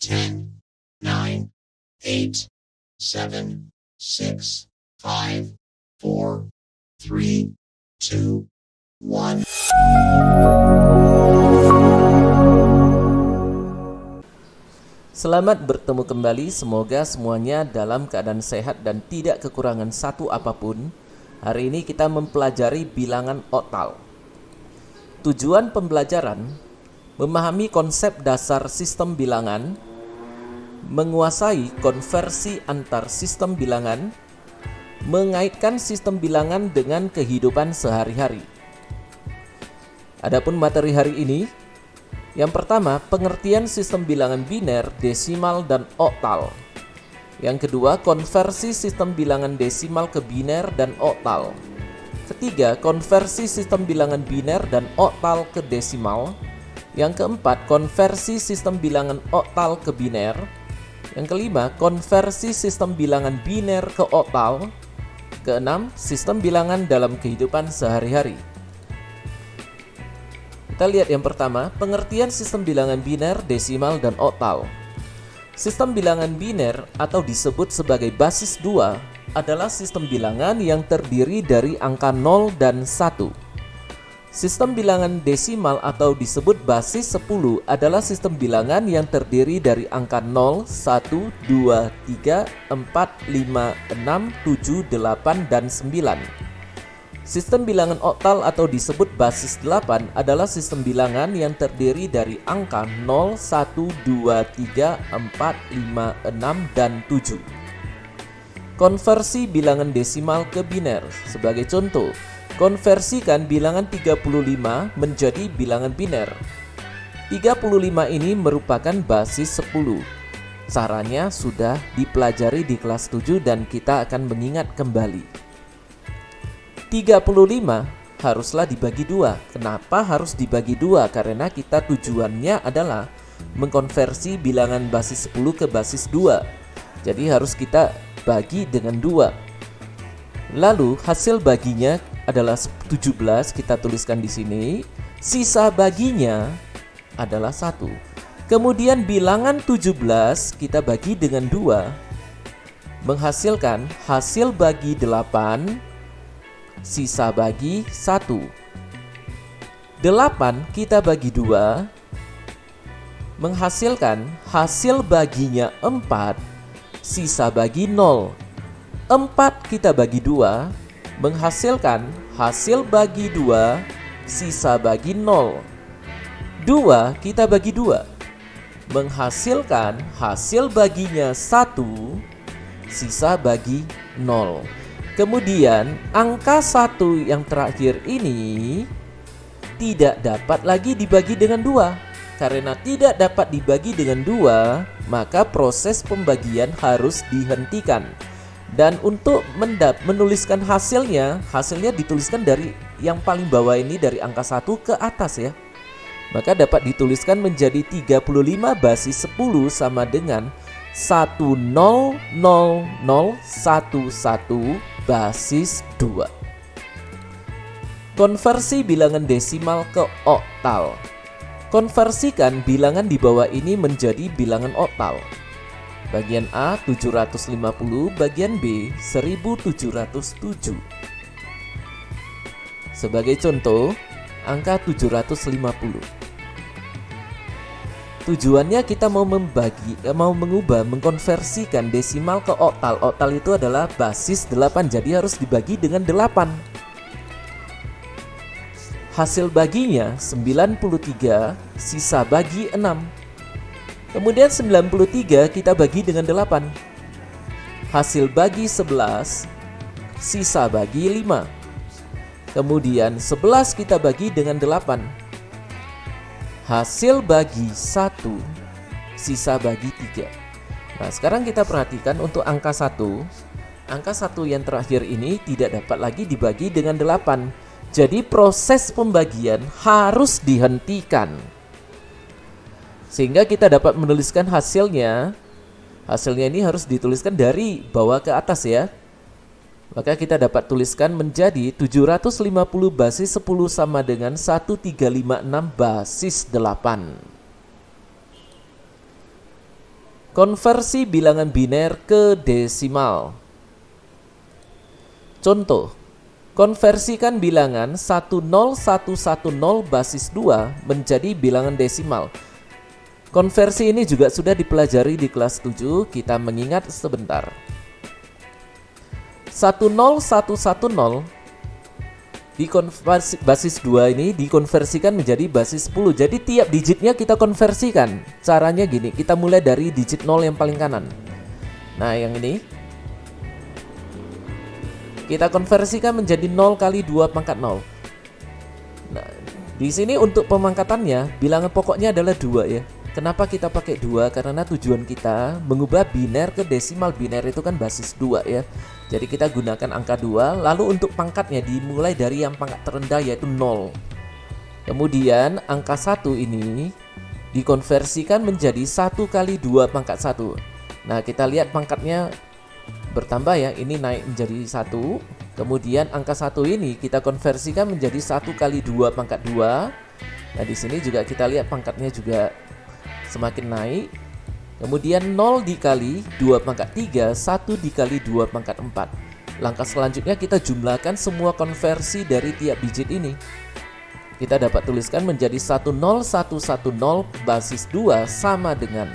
10, 9, 8, 7, 6, 5, 4, 3, 2, 1. Selamat bertemu kembali, semoga semuanya dalam keadaan sehat dan tidak kekurangan satu apapun. Hari ini kita mempelajari bilangan oktal. Tujuan pembelajaran: memahami konsep dasar sistem bilangan, menguasai konversi antar sistem bilangan, mengaitkan sistem bilangan dengan kehidupan sehari-hari. Adapun materi hari ini, yang pertama, pengertian sistem bilangan biner, desimal, dan oktal. Yang kedua, konversi sistem bilangan desimal ke biner dan oktal. Ketiga, konversi sistem bilangan biner dan oktal ke desimal. Yang keempat, konversi sistem bilangan oktal ke biner. Yang kelima, konversi sistem bilangan biner ke oktal. Keenam, sistem bilangan dalam kehidupan sehari-hari. Kita lihat yang pertama, pengertian sistem bilangan biner, desimal, dan oktal. Sistem bilangan biner atau disebut sebagai basis 2 adalah sistem bilangan yang terdiri dari angka 0 dan 1. Sistem bilangan desimal atau disebut basis 10 adalah sistem bilangan yang terdiri dari angka 0, 1, 2, 3, 4, 5, 6, 7, 8, dan 9. Sistem bilangan oktal atau disebut basis 8 adalah sistem bilangan yang terdiri dari angka 0, 1, 2, 3, 4, 5, 6, dan 7. Konversi bilangan desimal ke biner. Sebagai contoh, konversikan bilangan 35 menjadi bilangan biner. 35 ini merupakan basis 10. Caranya sudah dipelajari di kelas 7 dan kita akan mengingat kembali. 35 haruslah dibagi 2. Kenapa harus dibagi 2? Karena kita tujuannya adalah mengkonversi bilangan basis 10 ke basis 2. Jadi harus kita bagi dengan 2. Lalu hasil baginya adalah 17, kita tuliskan di sini. Sisa baginya adalah 1. Kemudian bilangan 17 kita bagi dengan 2, menghasilkan hasil bagi 8, sisa bagi 1. 8 kita bagi 2, menghasilkan hasil baginya 4, sisa bagi 0. 4 kita bagi 2, menghasilkan hasil bagi 2, sisa bagi 0. 2 kita bagi 2, menghasilkan hasil baginya 1, sisa bagi 0. Kemudian angka 1 yang terakhir ini tidak dapat lagi dibagi dengan 2. Karena tidak dapat dibagi dengan 2, maka proses pembagian harus dihentikan. Dan untuk menuliskan hasilnya dituliskan dari yang paling bawah ini, dari angka 1 ke atas ya. Maka dapat dituliskan menjadi 35 basis 10 sama dengan 1000011 basis 2. Konversi bilangan desimal ke oktal. Konversikan bilangan di bawah ini menjadi bilangan oktal. Bagian A 750, bagian B 1707. Sebagai contoh, angka 750. Tujuannya kita mau mengkonversikan desimal ke oktal. Oktal itu adalah basis 8, jadi harus dibagi dengan 8. Hasil baginya 93, sisa bagi 6. Kemudian 93 kita bagi dengan 8. Hasil bagi 11, sisa bagi 5. Kemudian 11 kita bagi dengan 8. Hasil bagi 1, sisa bagi 3. Nah, sekarang kita perhatikan untuk angka 1. Angka 1 yang terakhir ini tidak dapat lagi dibagi dengan 8. Jadi proses pembagian harus dihentikan. Sehingga kita dapat menuliskan hasilnya. Hasilnya ini harus dituliskan dari bawah ke atas ya. Maka kita dapat tuliskan menjadi 750 basis 10 sama dengan 1356 basis 8. Konversi bilangan biner ke desimal. Contoh, konversikan bilangan 10110 basis 2 menjadi bilangan desimal. Konversi ini juga sudah dipelajari di kelas 7, kita mengingat sebentar. 10110 basis 2 ini dikonversikan menjadi basis 10. Jadi tiap digitnya kita konversikan. Caranya gini, kita mulai dari digit 0 yang paling kanan. Nah, yang ini kita konversikan menjadi 0 kali 2 pangkat 0. Nah, di sini untuk pemangkatannya bilangan pokoknya adalah 2 ya. Kenapa kita pakai 2? Karena tujuan kita mengubah biner ke desimal. Biner itu kan basis 2 ya. Jadi kita gunakan angka 2. Lalu untuk pangkatnya dimulai dari yang pangkat terendah yaitu 0. Kemudian angka 1 ini dikonversikan menjadi 1 kali 2 pangkat 1. Nah, kita lihat pangkatnya bertambah ya. Ini naik menjadi 1. Kemudian angka 1 ini kita konversikan menjadi 1 kali 2 pangkat 2. Nah, di sini juga kita lihat pangkatnya juga semakin naik. Kemudian 0 dikali 2 pangkat 3, 1 dikali 2 pangkat 4. Langkah selanjutnya kita jumlahkan semua konversi dari tiap digit ini. Kita dapat tuliskan menjadi 10110 basis 2 sama dengan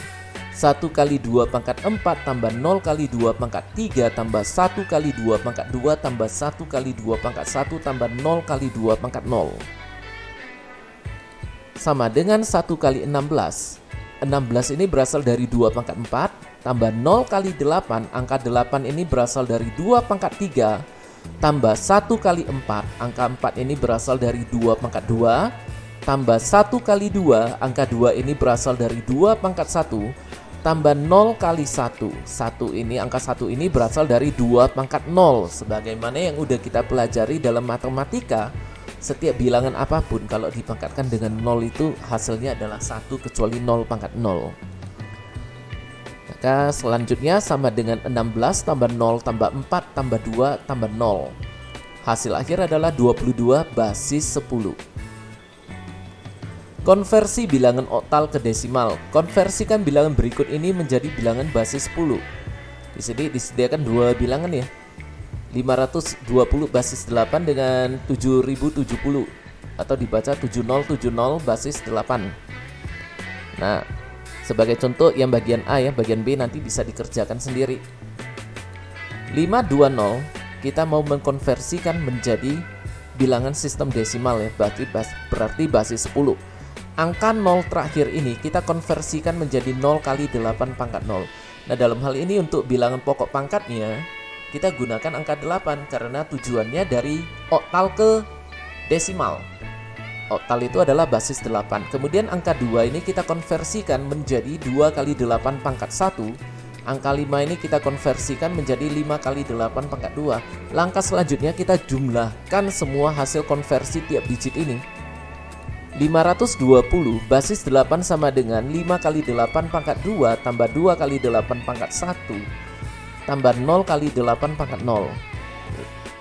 1 kali 2 pangkat 4 tambah 0 kali 2 pangkat 3 tambah 1 kali 2 pangkat 2 tambah 1 kali 2 pangkat 1 tambah 0 kali 2 pangkat 0. Sama dengan 1 kali 16. 16 ini berasal dari 2 pangkat 4 tambah 0 kali 8. Angka 8 ini berasal dari 2 pangkat 3 tambah 1 kali 4. Angka 4 ini berasal dari 2 pangkat 2 tambah 1 kali 2. Angka 2 ini berasal dari 2 pangkat 1 tambah 0 kali 1. 1 ini, angka 1 ini berasal dari 2 pangkat 0. Sebagaimana yang udah kita pelajari dalam matematika, setiap bilangan apapun kalau dipangkatkan dengan 0 itu hasilnya adalah 1 kecuali 0 pangkat 0. Maka selanjutnya sama dengan 16 tambah 0 tambah 4 tambah 2 tambah 0. Hasil akhir adalah 22 basis 10. Konversi bilangan oktal ke desimal. Konversikan bilangan berikut ini menjadi bilangan basis 10. Di sini disediakan dua bilangan ya. 520 basis 8 dengan 7070 atau dibaca 7070 basis 8. Nah, sebagai contoh yang bagian A ya, bagian B nanti bisa dikerjakan sendiri. 520 kita mau mengkonversikan menjadi bilangan sistem desimal ya, berarti basis 10. Angka 0 terakhir ini kita konversikan menjadi 0 kali 8 pangkat 0. Nah, dalam hal ini untuk bilangan pokok pangkatnya kita gunakan angka 8 karena tujuannya dari oktal ke desimal. Oktal itu adalah basis 8. Kemudian angka 2 ini kita konversikan menjadi 2 kali 8 pangkat 1. Angka 5 ini kita konversikan menjadi 5 kali 8 pangkat 2. Langkah selanjutnya kita jumlahkan semua hasil konversi tiap digit ini. 520 basis 8 sama dengan 5 kali 8 pangkat 2 tambah 2 kali 8 pangkat 1 tambah 0 kali 8 pangkat 0.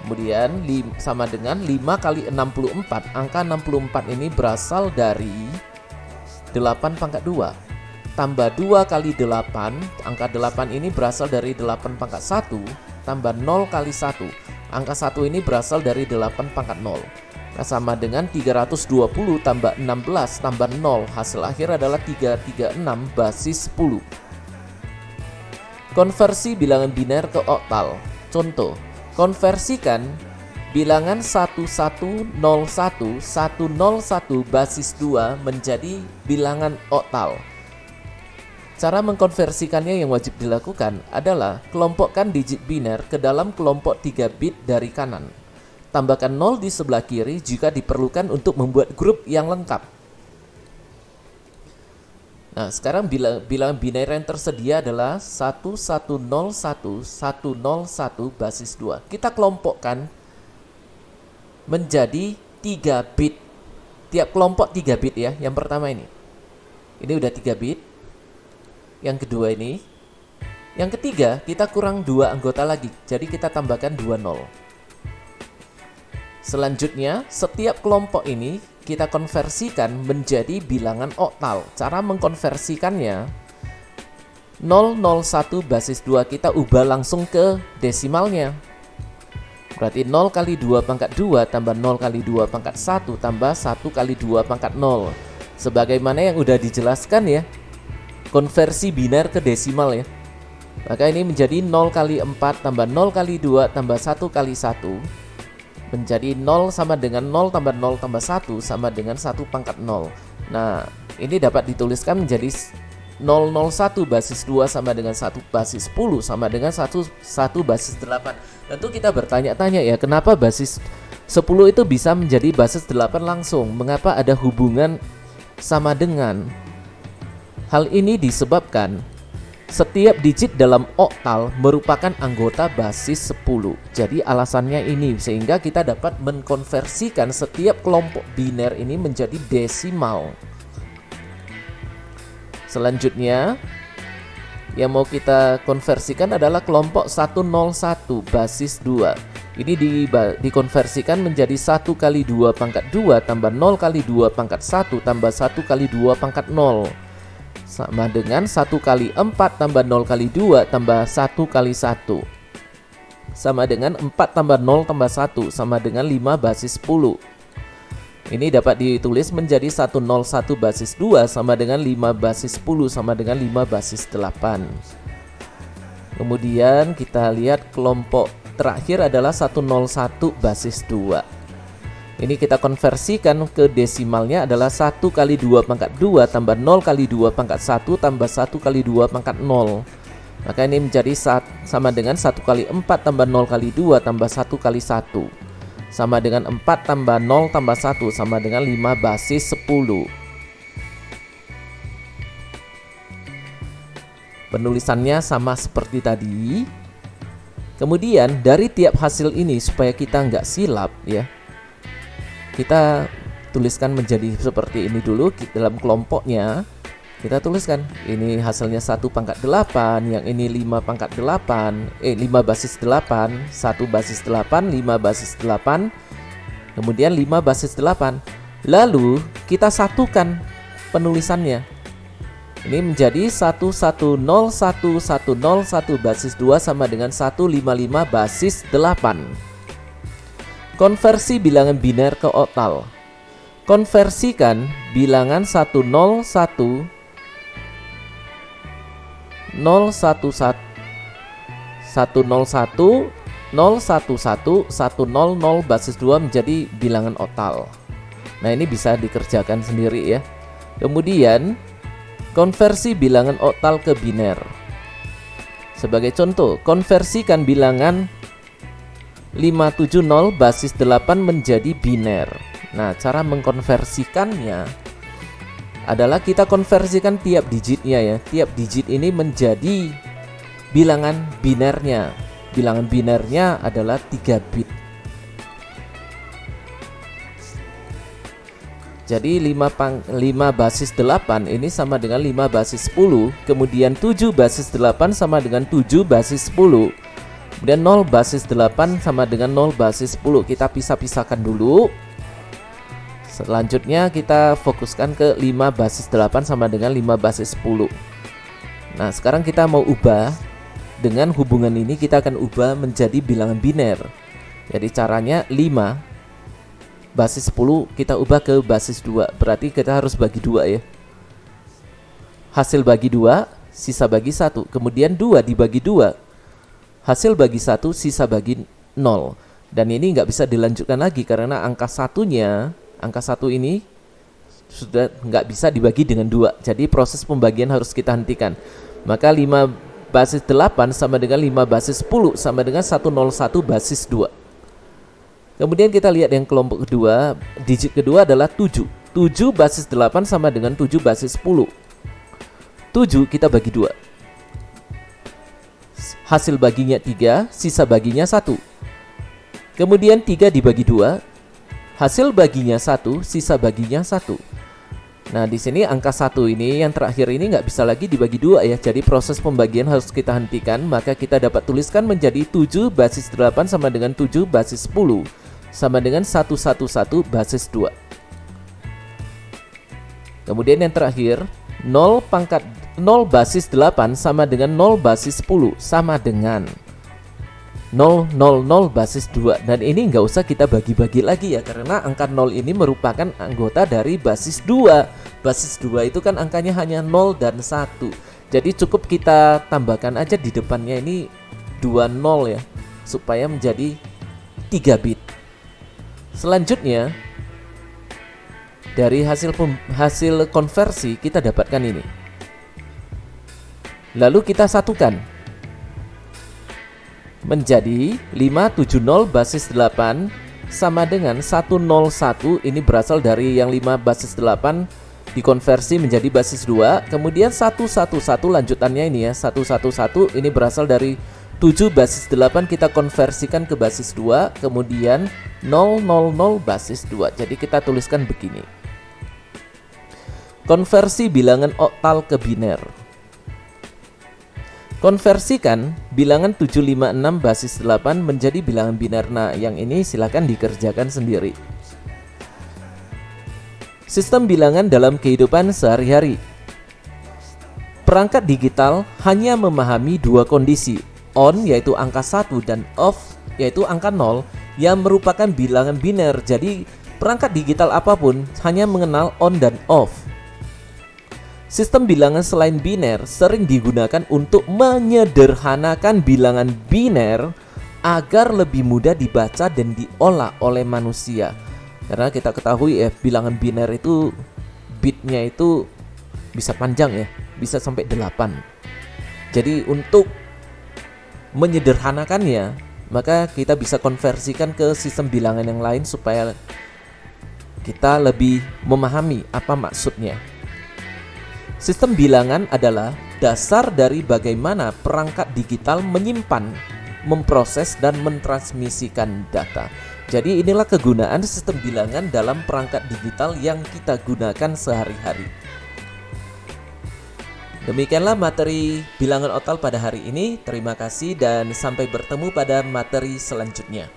Kemudian sama dengan 5 kali 64. Angka 64 ini berasal dari 8 pangkat 2. Tambah 2 kali 8. Angka 8 ini berasal dari 8 pangkat 1. Tambah 0 kali 1. Angka 1 ini berasal dari 8 pangkat 0. Nah, sama dengan 320 tambah 16 tambah 0. Hasil akhir adalah 336 basis 10. Konversi bilangan biner ke oktal. Contoh, konversikan bilangan 1101 101 basis 2 menjadi bilangan oktal. Cara mengkonversikannya yang wajib dilakukan adalah kelompokkan digit biner ke dalam kelompok 3 bit dari kanan. Tambahkan 0 di sebelah kiri jika diperlukan untuk membuat grup yang lengkap. Nah, sekarang bilangan biner yang tersedia adalah 1101 101 basis 2. Kita kelompokkan menjadi 3 bit. Tiap kelompok 3 bit ya. Yang pertama ini. Ini udah 3 bit. Yang kedua ini. Yang ketiga, kita kurang 2 anggota lagi. Jadi kita tambahkan 2 0. Selanjutnya, setiap kelompok ini kita konversikan menjadi bilangan oktal. Cara mengkonversikannya, 0 001 basis 2 kita ubah langsung ke desimalnya. Berarti 0 kali 2 pangkat 2 tambah 0 kali 2 pangkat 1 tambah 1 kali 2 pangkat 0. Sebagaimana yang udah dijelaskan ya, konversi biner ke desimal ya. Maka ini menjadi 0 kali 4 tambah 0 kali 2 tambah 1 kali 1 menjadi 0 sama dengan 0 tambah 0 tambah 1 sama dengan 1 pangkat 0. Nah, ini dapat dituliskan menjadi 001 basis 2 sama dengan 1 basis 10 sama dengan 1 basis 8. Tentu kita bertanya-tanya ya, kenapa basis 10 itu bisa menjadi basis 8 langsung? Mengapa ada hubungan sama dengan? Hal ini disebabkan setiap digit dalam oktal merupakan anggota basis 10. Jadi alasannya ini, sehingga kita dapat mengkonversikan setiap kelompok biner ini menjadi desimal. Selanjutnya yang mau kita konversikan adalah kelompok 101 basis 2. Ini dikonversikan menjadi 1 kali 2 pangkat 2 tambah 0 kali 2 pangkat 1 tambah 1 kali 2 pangkat 0 sama dengan 1 kali 4 tambah 0 kali 2 tambah 1 kali 1 sama dengan 4 tambah 0 tambah 1 sama dengan 5 basis 10. Ini dapat ditulis menjadi 101 basis 2 sama dengan 5 basis 10 sama dengan 5 basis 8. Kemudian kita lihat kelompok terakhir adalah 101 basis 2. Ini kita konversikan ke desimalnya adalah 1 kali 2 pangkat 2 tambah 0 kali 2 pangkat 1 tambah 1 kali 2 pangkat 0. Maka ini menjadi sama dengan 1 kali 4 tambah 0 kali 2 tambah 1 kali 1. Sama dengan 4 tambah 0 tambah 1 sama dengan 5 basis 10. Penulisannya sama seperti tadi. Kemudian dari tiap hasil ini, supaya kita nggak silap ya, kita tuliskan menjadi seperti ini dulu. Dalam kelompoknya kita tuliskan ini hasilnya 1 pangkat 8, yang ini 5 pangkat 8, 5 basis 8, 1 basis 8, 5 basis 8, kemudian 5 basis 8. Lalu kita satukan penulisannya. Ini menjadi 1101101 basis 2 sama dengan 155 basis 8. Konversi bilangan biner ke oktal. Konversikan bilangan 101 100 basis 2 menjadi bilangan oktal. Nah, ini bisa dikerjakan sendiri ya. Kemudian konversi bilangan oktal ke biner. Sebagai contoh, konversikan bilangan 570 basis 8 menjadi biner. Nah, cara mengkonversikannya adalah kita konversikan tiap digitnya ya. Tiap digit ini menjadi bilangan binernya. Bilangan binernya adalah 3 bit. Jadi 5 basis 8 ini sama dengan 5 basis 10. Kemudian 7 basis 8 sama dengan 7 basis 10. Kemudian 0 basis 8 sama dengan 0 basis 10. Kita pisah-pisahkan dulu. Selanjutnya kita fokuskan ke 5 basis 8 sama dengan 5 basis 10. Nah, sekarang kita mau ubah. Dengan hubungan ini kita akan ubah menjadi bilangan biner. Jadi caranya 5 basis 10 kita ubah ke basis 2. Berarti kita harus bagi 2 ya. Hasil bagi 2, sisa bagi 1. Kemudian 2 dibagi 2. Hasil bagi 1, sisa bagi 0. Dan ini nggak bisa dilanjutkan lagi karena angka 1 ini sudah nggak bisa dibagi dengan 2. Jadi proses pembagian harus kita hentikan. Maka 5 basis 8 sama dengan 5 basis 10 sama dengan 101 basis 2. Kemudian kita lihat yang kelompok kedua. Digit kedua adalah 7. 7 basis 8 sama dengan 7 basis 10. 7 kita bagi 2. Hasil baginya 3, sisa baginya 1. Kemudian 3 dibagi 2. Hasil baginya 1, sisa baginya 1. Nah, di sini angka 1 ini yang terakhir ini nggak bisa lagi dibagi 2 ya. Jadi proses pembagian harus kita hentikan. Maka kita dapat tuliskan menjadi 7 basis 8 sama dengan 7 basis 10 sama dengan 111 basis 2. Kemudian yang terakhir 0 pangkat 0 basis 8 sama dengan 0 basis 10 sama dengan 0, 0, 0 basis 2. Dan ini nggak usah kita bagi-bagi lagi ya, karena angka 0 ini merupakan anggota dari basis 2. Basis 2 itu kan angkanya hanya 0 dan 1. Jadi cukup kita tambahkan aja di depannya ini 20 ya, supaya menjadi 3 bit. Selanjutnya dari hasil konversi kita dapatkan ini. Lalu kita satukan menjadi 570 basis 8 sama dengan 101. Ini berasal dari yang 5 basis 8 dikonversi menjadi basis 2. Kemudian 111 lanjutannya ini ya, 111 ini berasal dari 7 basis 8 kita konversikan ke basis 2. Kemudian 000 basis 2. Jadi kita tuliskan begini. Konversi bilangan oktal ke biner. Konversikan bilangan 756 basis 8 menjadi bilangan biner. Nah, yang ini silakan dikerjakan sendiri. Sistem bilangan dalam kehidupan sehari-hari. Perangkat digital hanya memahami dua kondisi, on yaitu angka 1 dan off yaitu angka 0 yang merupakan bilangan biner. Jadi perangkat digital apapun hanya mengenal on dan off. Sistem bilangan selain biner sering digunakan untuk menyederhanakan bilangan biner agar lebih mudah dibaca dan diolah oleh manusia. Karena kita ketahui ya, bilangan biner itu bitnya itu bisa panjang ya, bisa sampai 8. Jadi untuk menyederhanakannya, maka kita bisa konversikan ke sistem bilangan yang lain supaya kita lebih memahami apa maksudnya. Sistem bilangan adalah dasar dari bagaimana perangkat digital menyimpan, memproses, dan mentransmisikan data. Jadi inilah kegunaan sistem bilangan dalam perangkat digital yang kita gunakan sehari-hari. Demikianlah materi bilangan oktal pada hari ini. Terima kasih dan sampai bertemu pada materi selanjutnya.